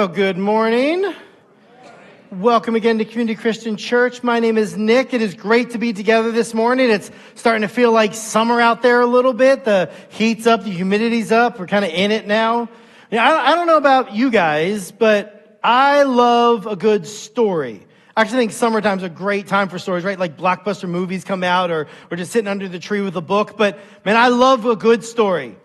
Well, good morning. Welcome again to Community Christian Church. My name is Nick. It is great to be together this morning. It's starting to feel like summer out there a little bit. The heat's up, the humidity's up. We're kind of in it now. I don't know about you guys, but I love a good story. I actually think summertime's a great time for stories, right? Like blockbuster movies come out or just sitting under the tree with a book. But man, I love a good story,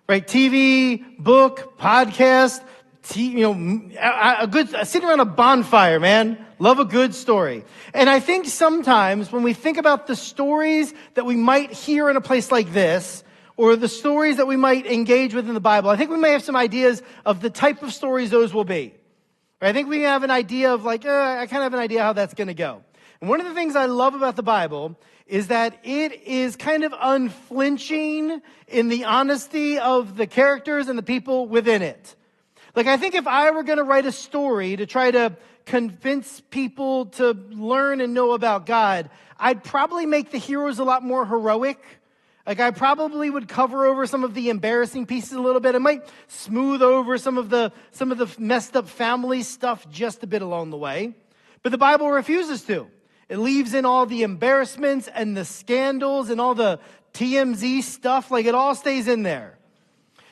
right? TV, book, podcast, a good sitting around a bonfire, man. Love a good story. And I think sometimes when we think about the stories that we might hear in a place like this, or the stories that we might engage with in the Bible, I think we may have some ideas of the type of stories those will be. I think we have an idea of I kind of have an idea how that's going to go. And one of the things I love about the Bible is that it is kind of unflinching in the honesty of the characters and the people within it. I think if I were going to write a story to try to convince people to learn and know about God, I'd probably make the heroes a lot more heroic. I probably would cover over some of the embarrassing pieces a little bit. I might smooth over some of the messed up family stuff just a bit along the way. But the Bible refuses to. It leaves in all the embarrassments and the scandals and all the TMZ stuff. It all stays in there.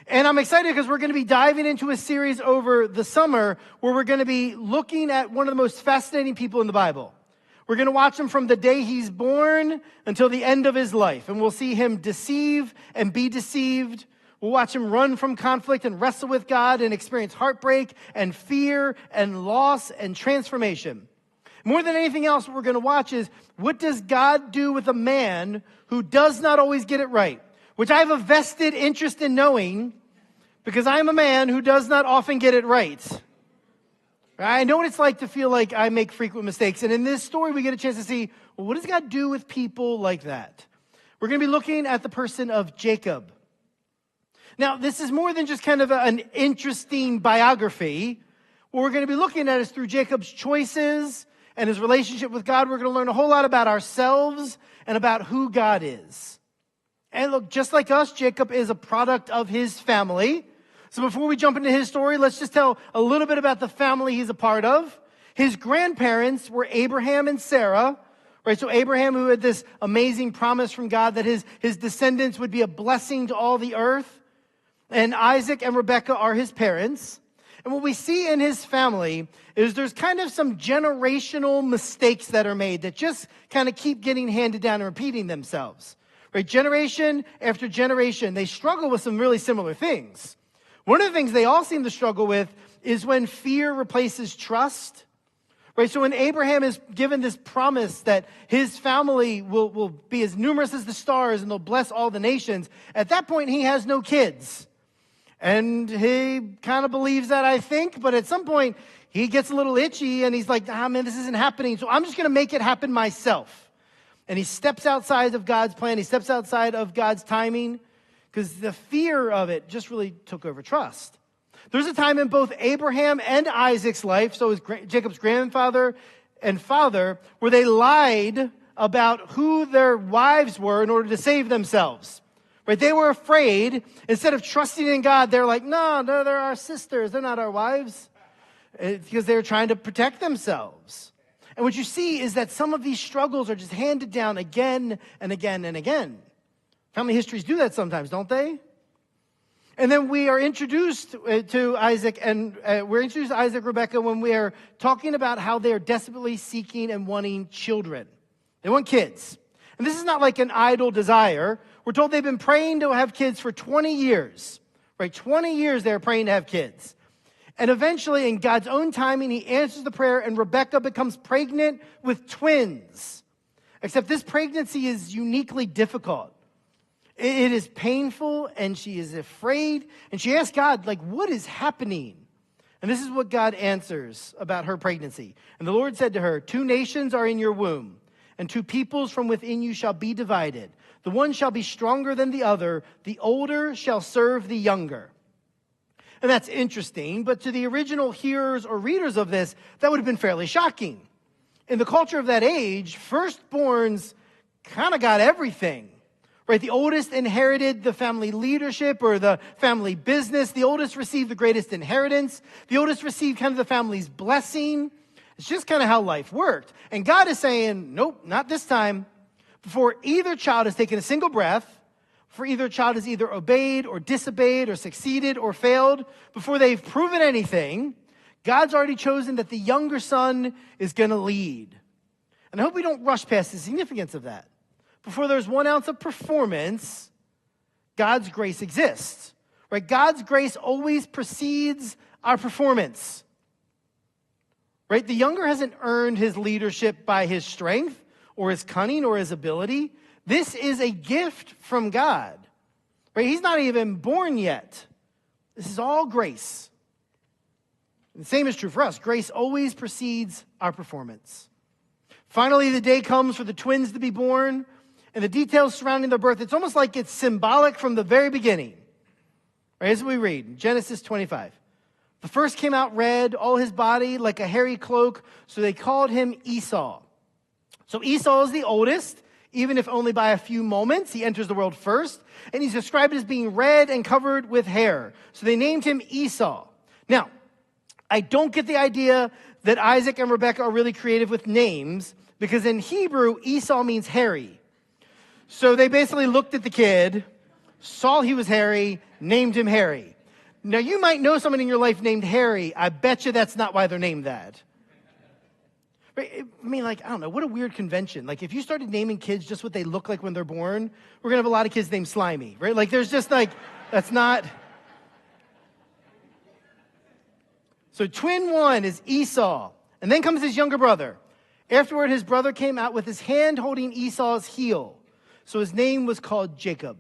And I'm excited because we're going to be diving into a series over the summer where we're going to be looking at one of the most fascinating people in the Bible. We're going to watch him from the day he's born until the end of his life. And we'll see him deceive and be deceived. We'll watch him run from conflict and wrestle with God and experience heartbreak and fear and loss and transformation. More than anything else, what we're going to watch is, what does God do with a man who does not always get it right? Which I have a vested interest in knowing, because I'm a man who does not often get it right. I know what it's like to feel like I make frequent mistakes. And in this story, we get a chance to see, well, what does God do with people like that? We're going to be looking at the person of Jacob. Now, this is more than just kind of an interesting biography. What we're going to be looking at is through Jacob's choices and his relationship with God. We're going to learn a whole lot about ourselves and about who God is. And look, just like us, Jacob is a product of his family. So before we jump into his story, let's just tell a little bit about the family he's a part of. His grandparents were Abraham and Sarah, right? So Abraham, who had this amazing promise from God that his descendants would be a blessing to all the earth. And Isaac and Rebekah are his parents. And what we see in his family is there's kind of some generational mistakes that are made that just kind of keep getting handed down and repeating themselves. Right, generation after generation, they struggle with some really similar things. One of the things they all seem to struggle with is when fear replaces trust. Right, so when Abraham is given this promise that his family will be as numerous as the stars and they'll bless all the nations, at that point he has no kids. And he kind of believes that, I think, but at some point he gets a little itchy and he's like, man, this isn't happening, so I'm just going to make it happen myself. And he steps outside of God's plan. He steps outside of God's timing because the fear of it just really took over trust. There's a time in both Abraham and Isaac's life, so Jacob's grandfather and father, where they lied about who their wives were in order to save themselves. Right? They were afraid. Instead of trusting in God, they're like, no, they're our sisters. They're not our wives. Because they were trying to protect themselves. And what you see is that some of these struggles are just handed down again and again and again. Family histories do that sometimes, don't they? And then we are introduced to Isaac, and we're introduced to Isaac and Rebekah when we are talking about how they are desperately seeking and wanting children. They want kids. And this is not like an idle desire. We're told they've been praying to have kids for 20 years. Right? 20 years they're praying to have kids. And eventually, in God's own timing, he answers the prayer, and Rebekah becomes pregnant with twins. Except this pregnancy is uniquely difficult. It is painful, and she is afraid. And she asks God, what is happening? And this is what God answers about her pregnancy. And the Lord said to her, 2 nations are in your womb, and 2 peoples from within you shall be divided. The one shall be stronger than the other. The older shall serve the younger. And that's interesting, but to the original hearers or readers of this, that would have been fairly shocking. In the culture of that age, firstborns kind of got everything. right? The oldest inherited the family leadership or the family business. The oldest received the greatest inheritance. The oldest received kind of the family's blessing. It's just kind of how life worked. And God is saying, nope, not this time. Before either child has taken a single breath, for either child has either obeyed or disobeyed or succeeded or failed, before they've proven anything, God's already chosen that the younger son is going to lead. And I hope we don't rush past the significance of that. Before there's 1 ounce of performance, God's grace exists, right? God's grace always precedes our performance, right? The younger hasn't earned his leadership by his strength or his cunning or his ability. This is a gift from God, right? He's not even born yet. This is all grace. The same is true for us. Grace always precedes our performance. Finally, the day comes for the twins to be born, and the details surrounding their birth, it's almost like it's symbolic from the very beginning. Right, as we read in Genesis 25. The first came out red, all his body like a hairy cloak, so they called him Esau. So Esau is the oldest, even if only by a few moments. He enters the world first, and he's described as being red and covered with hair. So they named him Esau. Now, I don't get the idea that Isaac and Rebekah are really creative with names, because in Hebrew, Esau means hairy. So they basically looked at the kid, saw he was hairy, named him Harry. Now, you might know someone in your life named Harry. I bet you that's not why they're named that. I mean, like, I don't know, what a weird convention. Like, if you started naming kids just what they look like when they're born, we're going to have a lot of kids named Slimy, right? Like, there's just like, that's not. So twin one is Esau, and then comes his younger brother. Afterward, his brother came out with his hand holding Esau's heel. So his name was called Jacob.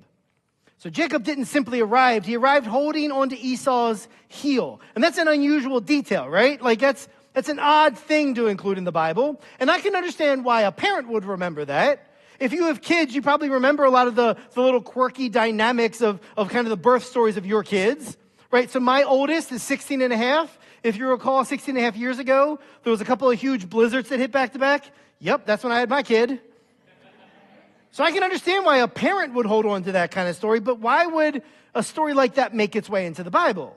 So Jacob didn't simply arrive. He arrived holding onto Esau's heel. And that's an unusual detail, right? Like that's an odd thing to include in the Bible. And I can understand why a parent would remember that. If you have kids, you probably remember a lot of the little quirky dynamics of kind of the birth stories of your kids, right? So my oldest is 16 and a half. If you recall, 16 and a half years ago, there was a couple of huge blizzards that hit back to back. Yep, that's when I had my kid. So I can understand why a parent would hold on to that kind of story, but why would a story like that make its way into the Bible?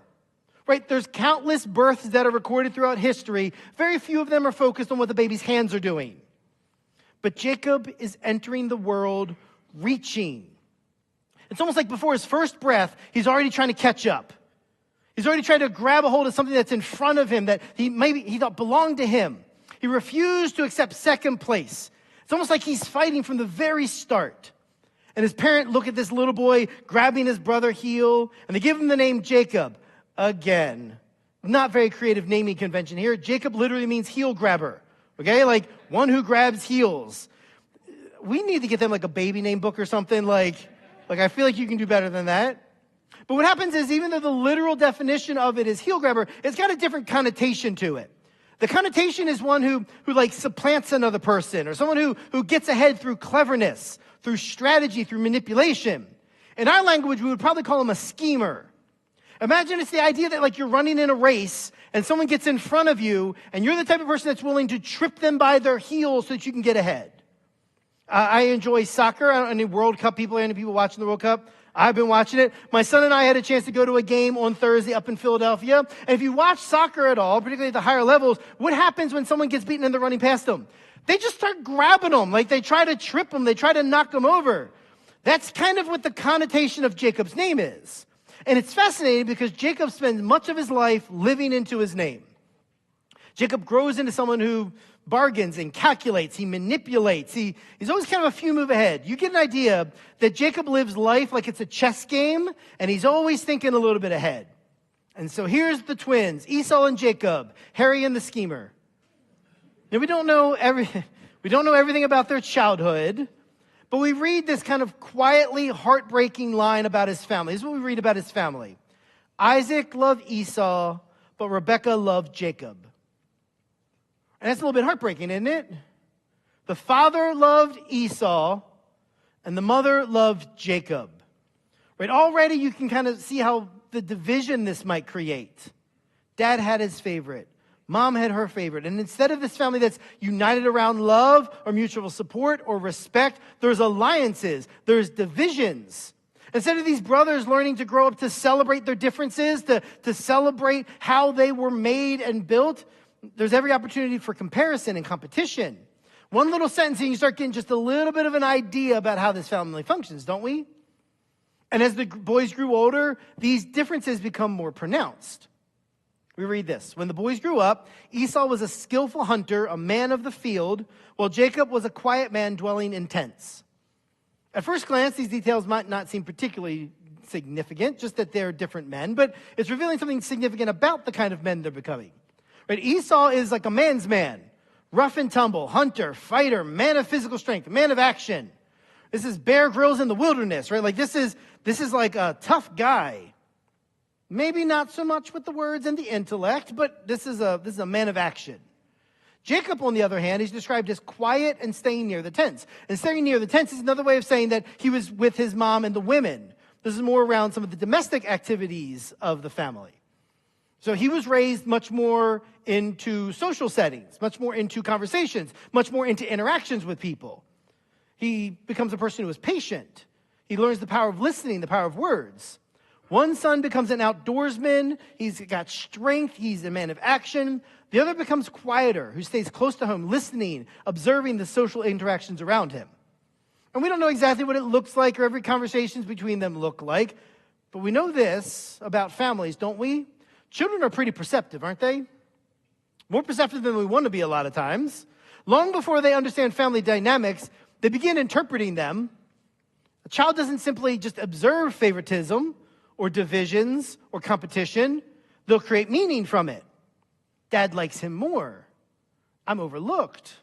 Right? There's countless births that are recorded throughout history. Very few of them are focused on what the baby's hands are doing. But Jacob is entering the world reaching. It's almost like before his first breath, he's already trying to catch up. He's already trying to grab a hold of something that's in front of him that he thought belonged to him. He refused to accept second place. It's almost like he's fighting from the very start. And his parent look at this little boy grabbing his brother heel, and they give him the name Jacob. Again, not very creative naming convention here. Jacob literally means heel grabber. Okay, like one who grabs heels. We need to get them like a baby name book or something. Like I feel like you can do better than that. But what happens is, even though the literal definition of it is heel grabber, it's got a different connotation to it. The connotation is one who like supplants another person, or someone who gets ahead through cleverness, through strategy, through manipulation. In our language, we would probably call him a schemer. Imagine it's the idea that like you're running in a race and someone gets in front of you and you're the type of person that's willing to trip them by their heels so that you can get ahead. I enjoy soccer. I don't know any World Cup people, any people watching the World Cup. I've been watching it. My son and I had a chance to go to a game on Thursday up in Philadelphia. And if you watch soccer at all, particularly at the higher levels, what happens when someone gets beaten and they're running past them? They just start grabbing them. Like they try to trip them. They try to knock them over. That's kind of what the connotation of Jacob's name is. And it's fascinating because Jacob spends much of his life living into his name. Jacob grows into someone who bargains and calculates. He manipulates. He's always kind of a few moves ahead. You get an idea that Jacob lives life like it's a chess game, and he's always thinking a little bit ahead. And so here's the twins, Esau and Jacob, Harry and the schemer. Now, we don't know everything about their childhood, but we read this kind of quietly heartbreaking line about his family. This is what we read about his family. Isaac loved Esau, but Rebekah loved Jacob. And that's a little bit heartbreaking, isn't it? The father loved Esau, and the mother loved Jacob. Right? Already you can kind of see how the division this might create. Dad had his favorite. Mom had her favorite. And instead of this family that's united around love or mutual support or respect, there's alliances, there's divisions. Instead of these brothers learning to grow up to celebrate their differences, to celebrate how they were made and built, there's every opportunity for comparison and competition. One little sentence and you start getting just a little bit of an idea about how this family functions, don't we? And as the boys grew older, these differences become more pronounced. We read this. When the boys grew up, Esau was a skillful hunter, a man of the field, while Jacob was a quiet man dwelling in tents. At first glance, these details might not seem particularly significant, just that they're different men, but it's revealing something significant about the kind of men they're becoming. Right? Esau is like a man's man, rough and tumble, hunter, fighter, man of physical strength, man of action. This is Bear Grylls in the wilderness, right? Like this is like a tough guy. Maybe not so much with the words and the intellect, but this is a man of action. Jacob, on the other hand, is described as quiet and staying near the tents. And staying near the tents is another way of saying that he was with his mom and the women. This is more around some of the domestic activities of the family. So he was raised much more into social settings, much more into conversations, much more into interactions with people. He becomes a person who is patient. He learns the power of listening, the power of words. One son becomes an outdoorsman. He's got strength. He's a man of action. The other becomes quieter, who stays close to home, listening, observing the social interactions around him. And we don't know exactly what it looks like or every conversations between them look like, but we know this about families, don't we? Children are pretty perceptive, aren't they? More perceptive than we want to be a lot of times. Long before they understand family dynamics, they begin interpreting them. A child doesn't simply just observe favoritism or divisions or competition. They'll create meaning from it. Dad likes him more. I'm overlooked.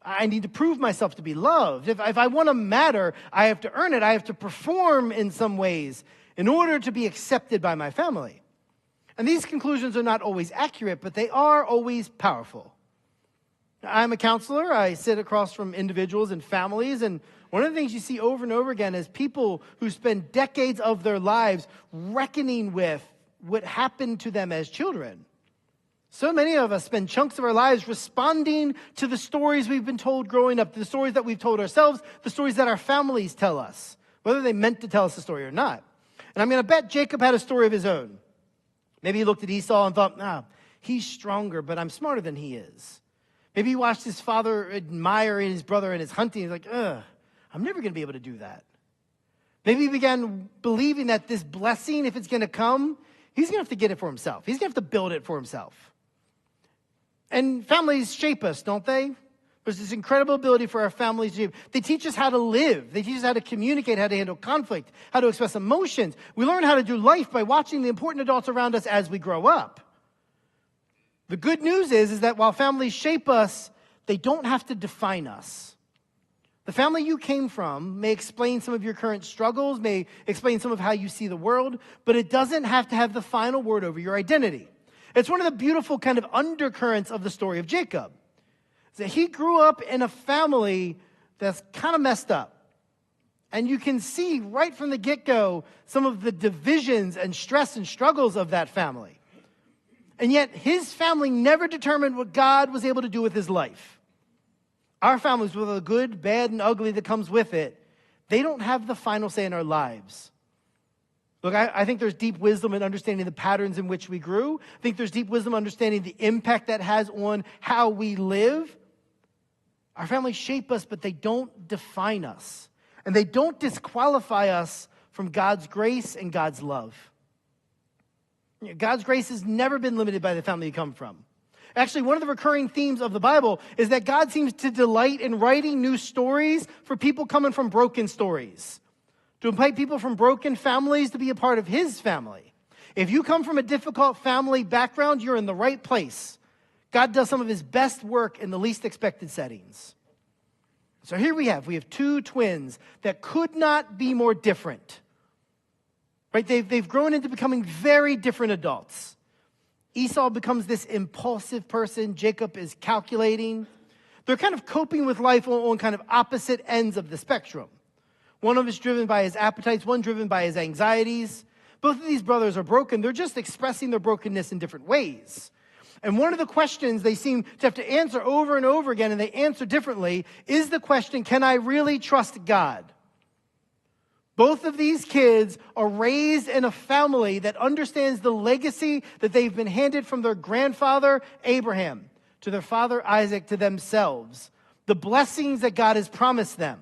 I need to prove myself to be loved. If I want to matter, I have to earn it. I have to perform in some ways in order to be accepted by my family. And these conclusions are not always accurate, but they are always powerful. I'm a counselor. I sit across from individuals and families, and one of the things you see over and over again is people who spend decades of their lives reckoning with what happened to them as children. So many of us spend chunks of our lives responding to the stories we've been told growing up, the stories that we've told ourselves, the stories that our families tell us, whether they meant to tell us a story or not. And I'm going to bet Jacob had a story of his own. Maybe he looked at Esau and thought, he's stronger, but I'm smarter than he is. Maybe he watched his father admiring his brother in his hunting. He's like, I'm never going to be able to do that. Maybe he began believing that this blessing, if it's going to come, he's going to have to get it for himself. He's going to have to build it for himself. And families shape us, don't they? There's this incredible ability for our families to they teach us how to live. They teach us how to communicate, how to handle conflict, how to express emotions. We learn how to do life by watching the important adults around us as we grow up. The good news is that while families shape us, they don't have to define us. The family you came from may explain some of your current struggles, may explain some of how you see the world, but it doesn't have to have the final word over your identity. It's one of the beautiful kind of undercurrents of the story of Jacob. That he grew up in a family that's kind of messed up. And you can see right from the get-go some of the divisions and stress and struggles of that family. And yet his family never determined what God was able to do with his life. Our families, with the good, bad, and ugly that comes with it, they don't have the final say in our lives. Look, I think there's deep wisdom in understanding the patterns in which we grew. I think there's deep wisdom in understanding the impact that has on how we live. Our families shape us, but they don't define us. And they don't disqualify us from God's grace and God's love. God's grace has never been limited by the family you come from. Actually, one of the recurring themes of the Bible is that God seems to delight in writing new stories for people coming from broken stories. To invite people from broken families to be a part of his family. If you come from a difficult family background, you're in the right place. God does some of his best work in the least expected settings. So here we have two twins that could not be more different. Right? They've grown into becoming very different adults. Esau becomes this impulsive person. Jacob is calculating. They're kind of coping with life on kind of opposite ends of the spectrum. One of them is driven by his appetites, one driven by his anxieties. Both of these brothers are broken. They're just expressing their brokenness in different ways. And one of the questions they seem to have to answer over and over again, and they answer differently, is the question, can I really trust God? Both of these kids are raised in a family that understands the legacy that they've been handed from their grandfather, Abraham, to their father, Isaac, to themselves. The blessings that God has promised them.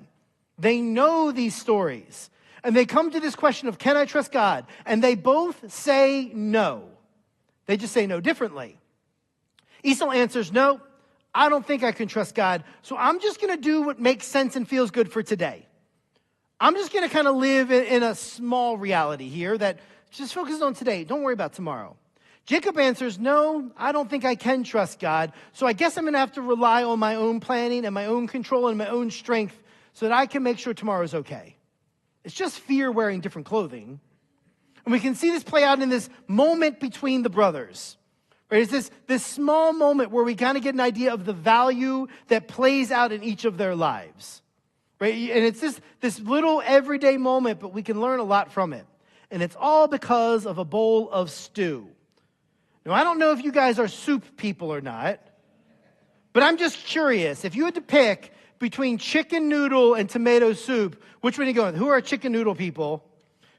They know these stories. And they come to this question of, can I trust God? And they both say no. They just say no differently. Esau answers, no, I don't think I can trust God. So I'm just going to do what makes sense and feels good for today. I'm just going to kind of live in a small reality here that just focuses on today. Don't worry about tomorrow. Jacob answers, no, I don't think I can trust God. So I guess I'm going to have to rely on my own planning and my own control and my own strength so that I can make sure tomorrow's okay. It's just fear wearing different clothing. And we can see this play out in this moment between the brothers. Right? It's this small moment where we kind of get an idea of the value that plays out in each of their lives. Right? And it's this little everyday moment, but we can learn a lot from it. And it's all because of a bowl of stew. Now, I don't know if you guys are soup people or not, but I'm just curious. If you had to pick between chicken noodle and tomato soup, which one are you going? Who are chicken noodle people?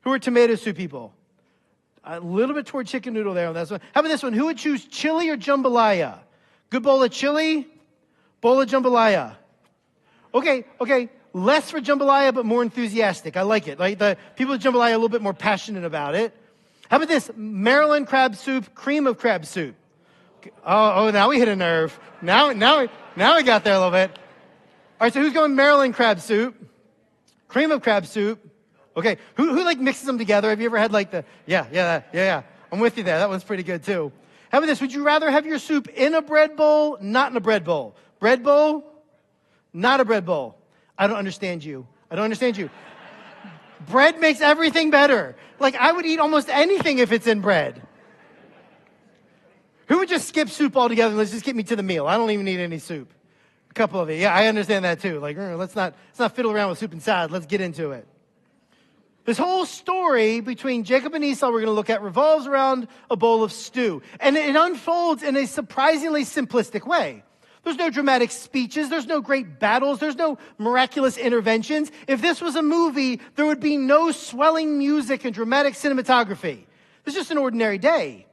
Who are tomato soup people? A little bit toward chicken noodle there on that one. How about this one? Who would choose chili or jambalaya? Good bowl of chili, bowl of jambalaya. Okay. Less for jambalaya, but more enthusiastic. I like it. Like the people with jambalaya are a little bit more passionate about it. How about this? Maryland crab soup, cream of crab soup. Oh, now we hit a nerve. Now we got there a little bit. All right, so who's going Maryland crab soup? Cream of crab soup. Okay, who like mixes them together? Have you ever had like yeah. I'm with you there. That one's pretty good too. How about this? Would you rather have your soup in a bread bowl, not in a bread bowl? Bread bowl, not a bread bowl. I don't understand you. Bread makes everything better. Like, I would eat almost anything if it's in bread. Who would just skip soup altogether and let's just get me to the meal? I don't even need any soup. A couple of you. Yeah, I understand that too. Like, let's not fiddle around with soup and salad. Let's get into it. This whole story between Jacob and Esau we're going to look at revolves around a bowl of stew. And it unfolds in a surprisingly simplistic way. There's no dramatic speeches. There's no great battles. There's no miraculous interventions. If this was a movie, there would be no swelling music and dramatic cinematography. It's just an ordinary day.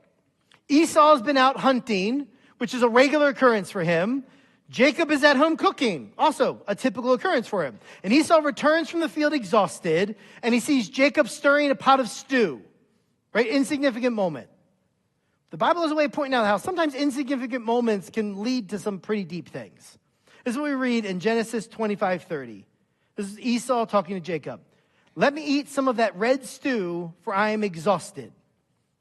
Esau's been out hunting, which is a regular occurrence for him. Jacob is at home cooking, also a typical occurrence for him. And Esau returns from the field exhausted, and he sees Jacob stirring a pot of stew. Right? Insignificant moment. The Bible has a way of pointing out how sometimes insignificant moments can lead to some pretty deep things. This is what we read in Genesis 25:30. This is Esau talking to Jacob. Let me eat some of that red stew, for I am exhausted.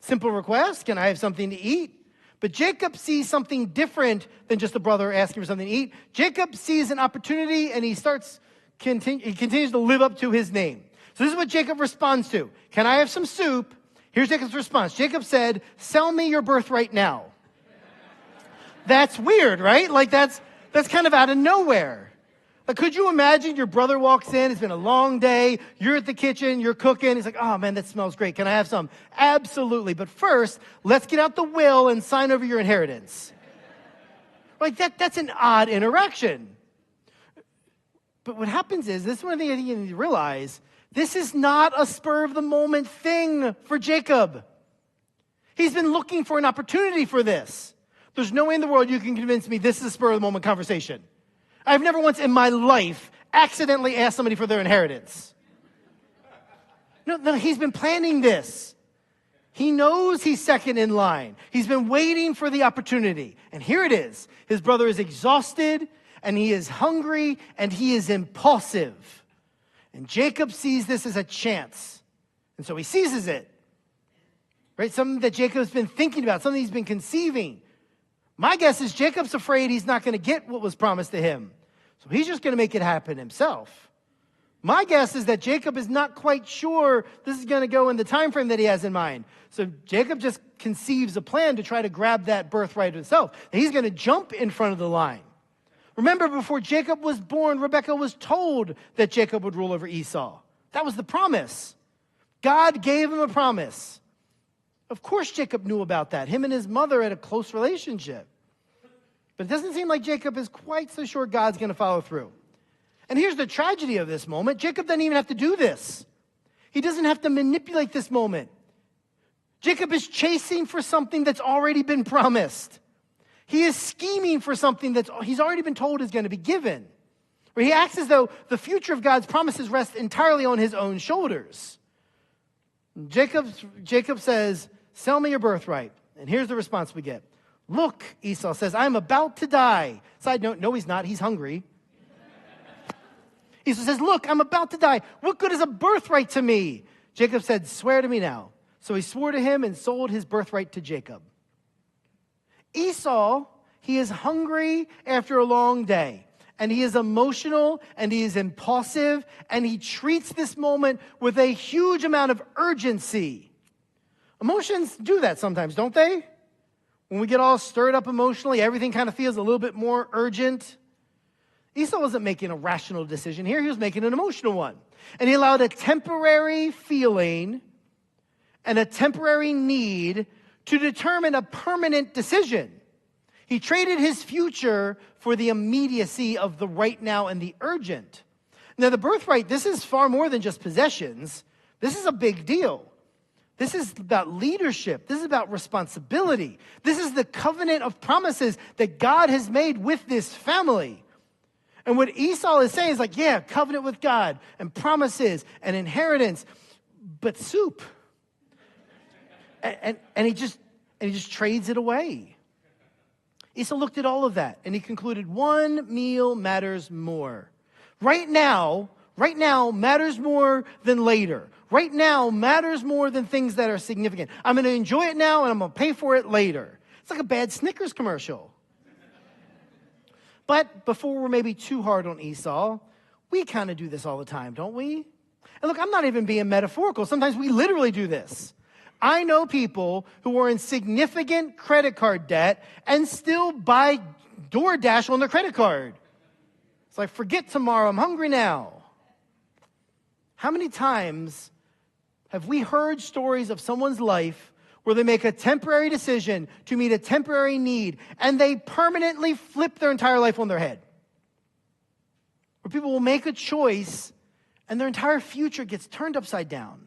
Simple request, can I have something to eat? But Jacob sees something different than just a brother asking for something to eat. Jacob sees an opportunity and he continues to live up to his name. So this is what Jacob responds to. Can I have some soup? Here's Jacob's response. Jacob said, sell me your birthright now. That's weird, right? Like that's kind of out of nowhere. Like, could you imagine your brother walks in, it's been a long day, you're at the kitchen, you're cooking, he's like, oh man, that smells great. Can I have some? Absolutely. But first, let's get out the will and sign over your inheritance. Like that's an odd interaction. But what happens is, this is one thing I think you need to realize, this is not a spur-of-the-moment thing for Jacob. He's been looking for an opportunity for this. There's no way in the world you can convince me this is a spur-of-the-moment conversation. I've never once in my life accidentally asked somebody for their inheritance. No, he's been planning this. He knows he's second in line. He's been waiting for the opportunity. And here it is. His brother is exhausted, and he is hungry, and he is impulsive. And Jacob sees this as a chance. And so he seizes it. Right? Something that Jacob's been thinking about, something he's been conceiving. My guess is Jacob's afraid he's not going to get what was promised to him. So he's just going to make it happen himself. My guess is that Jacob is not quite sure this is going to go in the time frame that he has in mind. So Jacob just conceives a plan to try to grab that birthright himself. And he's going to jump in front of the line. Remember, before Jacob was born, Rebekah was told that Jacob would rule over Esau. That was the promise. God gave him a promise. Of course Jacob knew about that. Him and his mother had a close relationship. But it doesn't seem like Jacob is quite so sure God's going to follow through. And here's the tragedy of this moment. Jacob doesn't even have to do this. He doesn't have to manipulate this moment. Jacob is chasing for something that's already been promised. He is scheming for something that he's already been told is going to be given. Where he acts as though the future of God's promises rests entirely on his own shoulders. Jacob says, sell me your birthright. And here's the response we get. Look, Esau says, I'm about to die. Side note, no, he's not. He's hungry. Esau says, look, I'm about to die. What good is a birthright to me? Jacob said, swear to me now. So he swore to him and sold his birthright to Jacob. Esau, he is hungry after a long day. And he is emotional and he is impulsive. And he treats this moment with a huge amount of urgency. Emotions do that sometimes, don't they? When we get all stirred up emotionally, everything kind of feels a little bit more urgent. Esau wasn't making a rational decision here. He was making an emotional one. And he allowed a temporary feeling and a temporary need to determine a permanent decision. He traded his future for the immediacy of the right now and the urgent. Now, the birthright, this is far more than just possessions. This is a big deal. This is about leadership. This is about responsibility. This is the covenant of promises that God has made with this family. And what Esau is saying is like, yeah, covenant with God and promises and inheritance, but soup. And he just trades it away. Esau looked at all of that and he concluded one meal matters more. Right now matters more than later. Right now matters more than things that are significant. I'm going to enjoy it now and I'm going to pay for it later. It's like a bad Snickers commercial. But before we're maybe too hard on Esau, we kind of do this all the time, don't we? And look, I'm not even being metaphorical. Sometimes we literally do this. I know people who are in significant credit card debt and still buy DoorDash on their credit card. It's like, forget tomorrow, I'm hungry now. How many times have we heard stories of someone's life where they make a temporary decision to meet a temporary need and they permanently flip their entire life on their head? Where people will make a choice and their entire future gets turned upside down.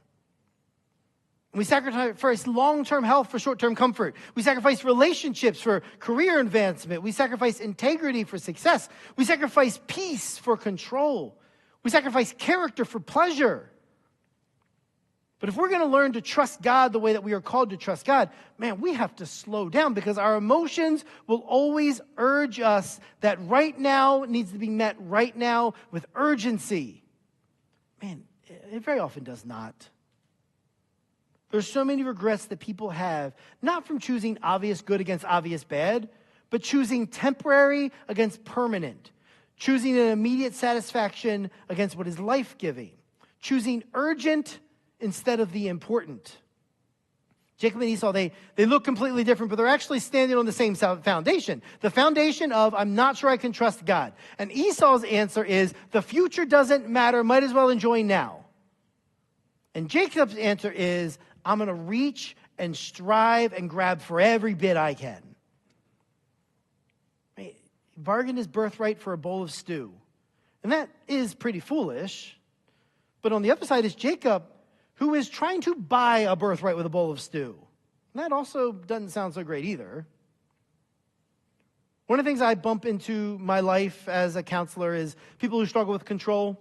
We sacrifice long-term health for short-term comfort. We sacrifice relationships for career advancement. We sacrifice integrity for success. We sacrifice peace for control. We sacrifice character for pleasure. But if we're going to learn to trust God the way that we are called to trust God, man, we have to slow down because our emotions will always urge us that right now needs to be met right now with urgency. Man, it very often does not. There's so many regrets that people have, not from choosing obvious good against obvious bad, but choosing temporary against permanent, choosing an immediate satisfaction against what is life-giving, choosing urgent instead of the important. Jacob and Esau, they look completely different, but they're actually standing on the same foundation. The foundation of, I'm not sure I can trust God. And Esau's answer is, the future doesn't matter, might as well enjoy now. And Jacob's answer is, I'm going to reach and strive and grab for every bit I can. He bargained his birthright for a bowl of stew. And that is pretty foolish. But on the other side is Jacob, who is trying to buy a birthright with a bowl of stew. And that also doesn't sound so great either. One of the things I bump into my life as a counselor is people who struggle with control.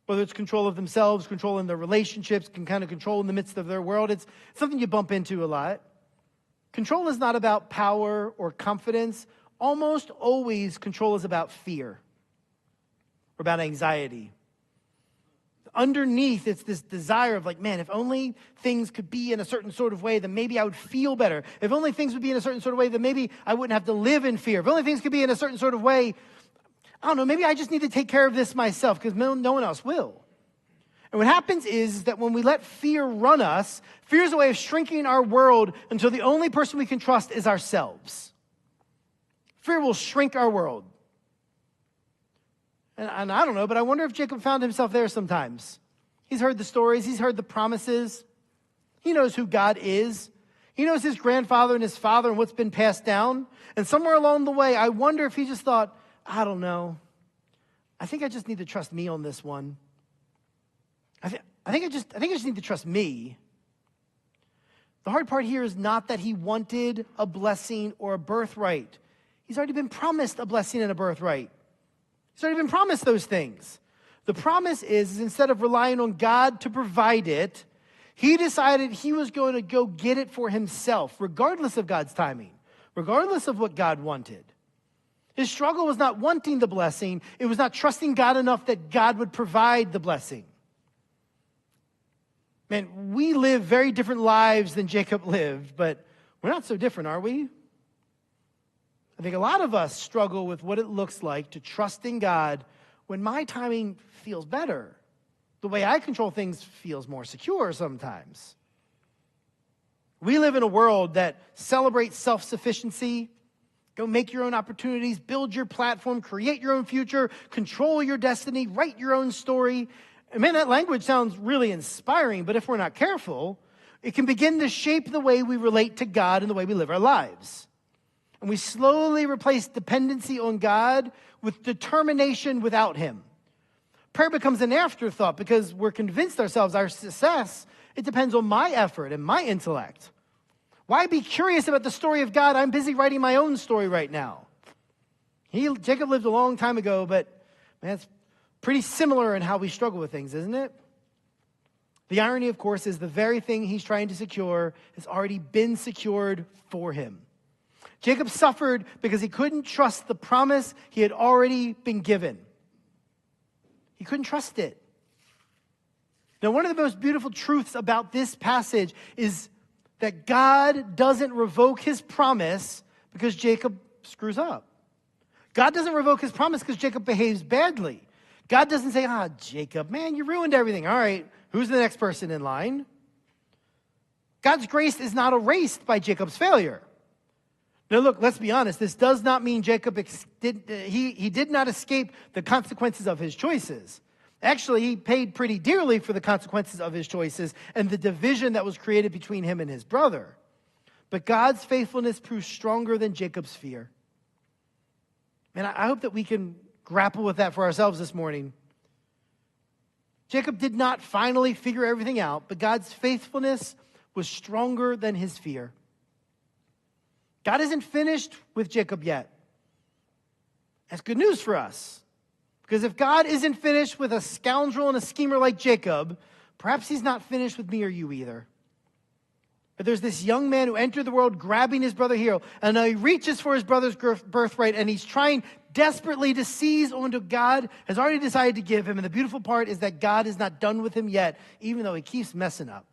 Whether it's control of themselves, control in their relationships, can kind of control in the midst of their world. It's something you bump into a lot. Control is not about power or confidence. Almost always control is about fear or about anxiety. Underneath, it's this desire of like, man, if only things could be in a certain sort of way, then maybe I would feel better. If only things would be in a certain sort of way, then maybe I wouldn't have to live in fear. If only things could be in a certain sort of way, I don't know, maybe I just need to take care of this myself because no one else will. And what happens is that when we let fear run us, fear is a way of shrinking our world until the only person we can trust is ourselves. Fear will shrink our world. And I don't know, but I wonder if Jacob found himself there sometimes. He's heard the stories. He's heard the promises. He knows who God is. He knows his grandfather and his father and what's been passed down. And somewhere along the way, I wonder if he just thought, I don't know. I think I just need to trust me on this one. I think I just need to trust me. The hard part here is not that he wanted a blessing or a birthright. He's already been promised a blessing and a birthright. He's already been promised those things. The promise is instead of relying on God to provide it, he decided he was going to go get it for himself, regardless of God's timing, regardless of what God wanted. His struggle was not wanting the blessing. It was not trusting God enough that God would provide the blessing. Man, we live very different lives than Jacob lived, but we're not so different, are we? I think a lot of us struggle with what it looks like to trust in God when my timing feels better. The way I control things feels more secure sometimes. We live in a world that celebrates self-sufficiency. Go make your own opportunities, build your platform, create your own future, control your destiny, write your own story. And man, that language sounds really inspiring, but if we're not careful, it can begin to shape the way we relate to God and the way we live our lives. And we slowly replace dependency on God with determination without Him. Prayer becomes an afterthought because we're convinced ourselves our success, it depends on my effort and my intellect. Why be curious about the story of God? I'm busy writing my own story right now. Jacob lived a long time ago, but man, it's pretty similar in how we struggle with things, isn't it? The irony, of course, is the very thing he's trying to secure has already been secured for him. Jacob suffered because he couldn't trust the promise he had already been given. He couldn't trust it. Now, one of the most beautiful truths about this passage is that God doesn't revoke his promise because Jacob screws up. God doesn't revoke his promise because Jacob behaves badly. God doesn't say, Jacob, man, you ruined everything. All right, who's the next person in line? God's grace is not erased by Jacob's failure. Now look, let's be honest. This does not mean Jacob did not escape the consequences of his choices. Actually, he paid pretty dearly for the consequences of his choices and the division that was created between him and his brother. But God's faithfulness proved stronger than Jacob's fear. And I hope that we can grapple with that for ourselves this morning. Jacob did not finally figure everything out, but God's faithfulness was stronger than his fear. God isn't finished with Jacob yet. That's good news for us. Because if God isn't finished with a scoundrel and a schemer like Jacob, perhaps he's not finished with me or you either. But there's this young man who entered the world grabbing his brother here, and now he reaches for his brother's birthright, and he's trying desperately to seize onto God has already decided to give him. And the beautiful part is that God is not done with him yet, even though he keeps messing up.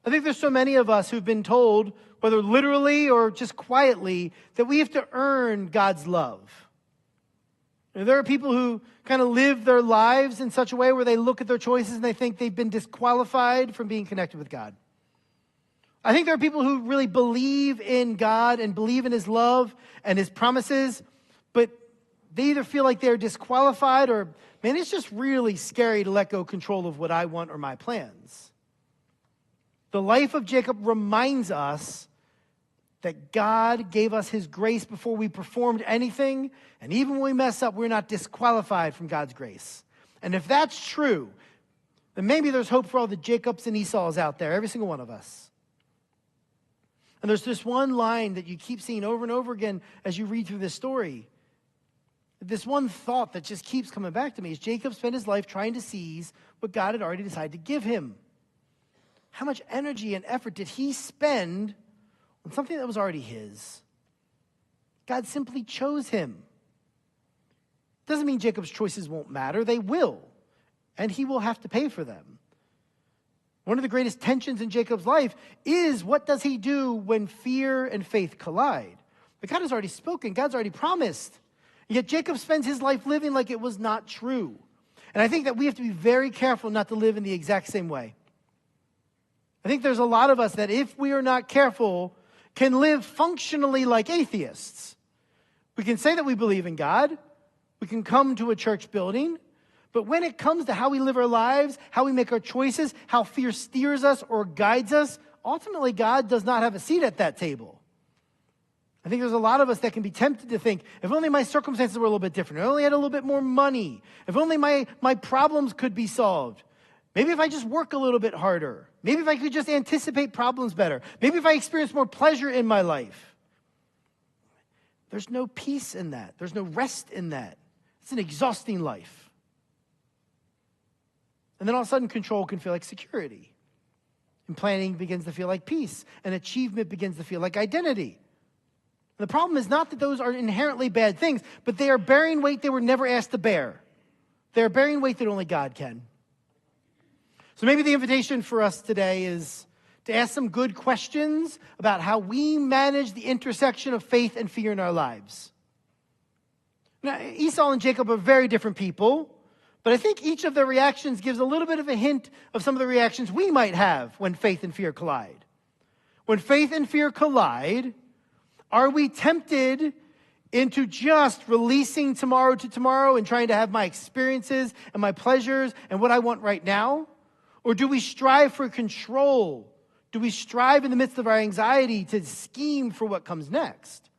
I think there's so many of us who've been told, whether literally or just quietly, that we have to earn God's love. And there are people who kind of live their lives in such a way where they look at their choices and they think they've been disqualified from being connected with God. I think there are people who really believe in God and believe in His love and His promises, but they either feel like they're disqualified or, man, it's just really scary to let go control of what I want or my plans. The life of Jacob reminds us that God gave us His grace before we performed anything, and even when we mess up, we're not disqualified from God's grace. And if that's true, then maybe there's hope for all the Jacobs and Esau's out there, every single one of us. And there's this one line that you keep seeing over and over again as you read through this story. This one thought that just keeps coming back to me is Jacob spent his life trying to seize what God had already decided to give him. How much energy and effort did he spend on something that was already his? God simply chose him. Doesn't mean Jacob's choices won't matter. They will. And he will have to pay for them. One of the greatest tensions in Jacob's life is what does he do when fear and faith collide? But God has already spoken. God's already promised. Yet Jacob spends his life living like it was not true. And I think that we have to be very careful not to live in the exact same way. I think there's a lot of us that if we are not careful, can live functionally like atheists. We can say that we believe in God. We can come to a church building. But when it comes to how we live our lives, how we make our choices, how fear steers us or guides us, ultimately God does not have a seat at that table. I think there's a lot of us that can be tempted to think, if only my circumstances were a little bit different, if I only had a little bit more money, if only my problems could be solved. Maybe if I just work a little bit harder. Maybe if I could just anticipate problems better. Maybe if I experience more pleasure in my life. There's no peace in that. There's no rest in that. It's an exhausting life. And then all of a sudden, control can feel like security. And planning begins to feel like peace. And achievement begins to feel like identity. And the problem is not that those are inherently bad things, but they are bearing weight they were never asked to bear. They are bearing weight that only God can. So maybe the invitation for us today is to ask some good questions about how we manage the intersection of faith and fear in our lives. Now, Esau and Jacob are very different people, but I think each of their reactions gives a little bit of a hint of some of the reactions we might have when faith and fear collide. When faith and fear collide, are we tempted into just releasing tomorrow to tomorrow and trying to have my experiences and my pleasures and what I want right now? Or do we strive for control? Do we strive in the midst of our anxiety to scheme for what comes next?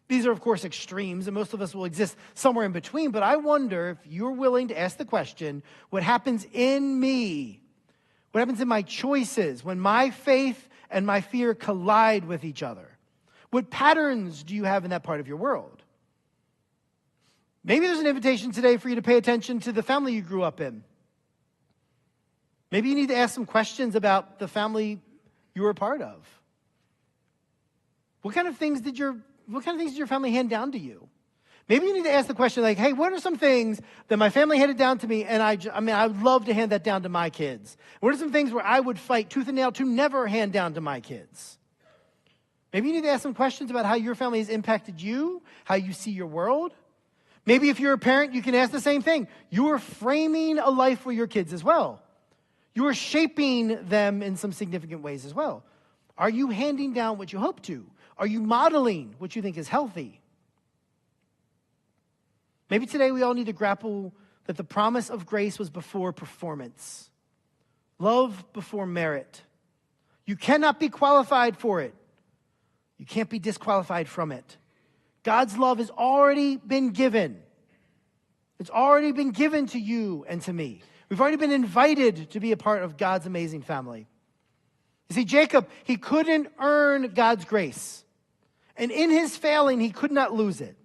These are, of course, extremes, and most of us will exist somewhere in between. But I wonder if you're willing to ask the question, what happens in me? What happens in my choices when my faith and my fear collide with each other? What patterns do you have in that part of your world? Maybe there's an invitation today for you to pay attention to the family you grew up in. Maybe you need to ask some questions about the family you were a part of. What kind of things did your family hand down to you? Maybe you need to ask the question like, hey, what are some things that my family handed down to me and I would love to hand that down to my kids? What are some things where I would fight tooth and nail to never hand down to my kids? Maybe you need to ask some questions about how your family has impacted you, how you see your world. Maybe if you're a parent, you can ask the same thing. You are framing a life for your kids as well. You are shaping them in some significant ways as well. Are you handing down what you hope to? Are you modeling what you think is healthy? Maybe today we all need to grapple that the promise of grace was before performance. Love before merit. You cannot be qualified for it. You can't be disqualified from it. God's love has already been given. It's already been given to you and to me. We've already been invited to be a part of God's amazing family. You see, Jacob, he couldn't earn God's grace. And in his failing, he could not lose it.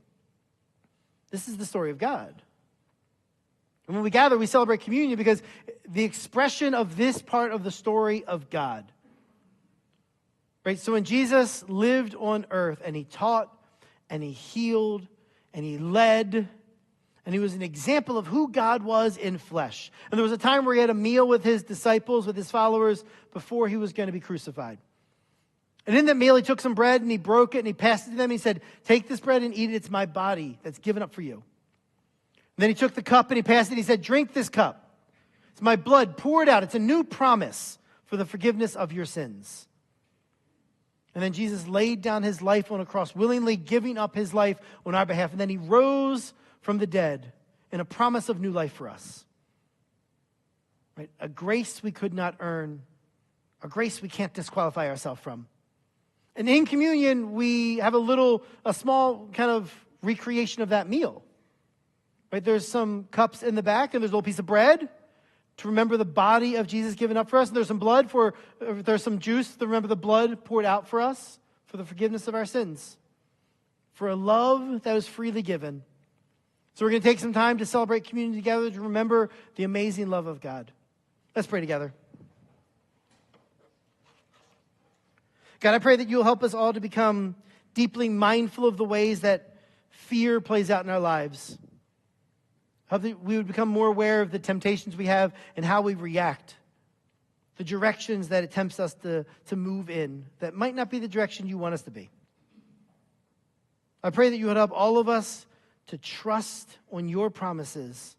This is the story of God. And when we gather, we celebrate communion because the expression of this part of the story of God. Right? So when Jesus lived on earth and he taught and he healed and he led and he was an example of who God was in flesh. And there was a time where he had a meal with his disciples, with his followers, before he was going to be crucified. And in that meal, he took some bread and he broke it and he passed it to them. He said, take this bread and eat it. It's my body that's given up for you. And then he took the cup and he passed it. He said, drink this cup. It's my blood. Pour it out. It's a new promise for the forgiveness of your sins. And then Jesus laid down his life on a cross, willingly giving up his life on our behalf. And then he rose from the dead in a promise of new life for us. Right? A grace we could not earn, a grace we can't disqualify ourselves from. And in communion, we have a small kind of recreation of that meal. Right? There's some cups in the back, and there's a little piece of bread to remember the body of Jesus given up for us. And there's some blood there's some juice to remember the blood poured out for us for the forgiveness of our sins, for a love that was freely given. So we're going to take some time to celebrate communion together, to remember the amazing love of God. Let's pray together. God, I pray that you'll help us all to become deeply mindful of the ways that fear plays out in our lives. How we would become more aware of the temptations we have and how we react. The directions that it tempts us to move in that might not be the direction you want us to be. I pray that you would help all of us to trust on your promises,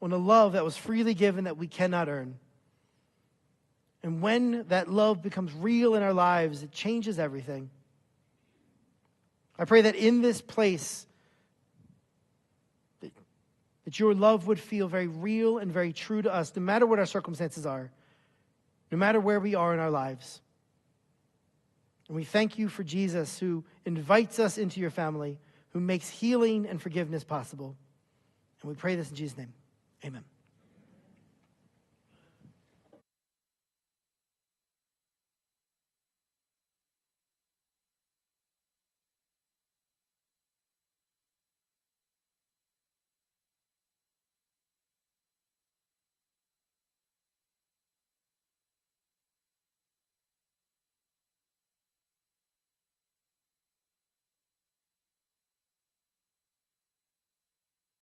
on a love that was freely given that we cannot earn. And when that love becomes real in our lives, it changes everything. I pray that in this place, that your love would feel very real and very true to us, no matter what our circumstances are, no matter where we are in our lives. And we thank you for Jesus, who invites us into your family, who makes healing and forgiveness possible. And we pray this in Jesus' name. Amen.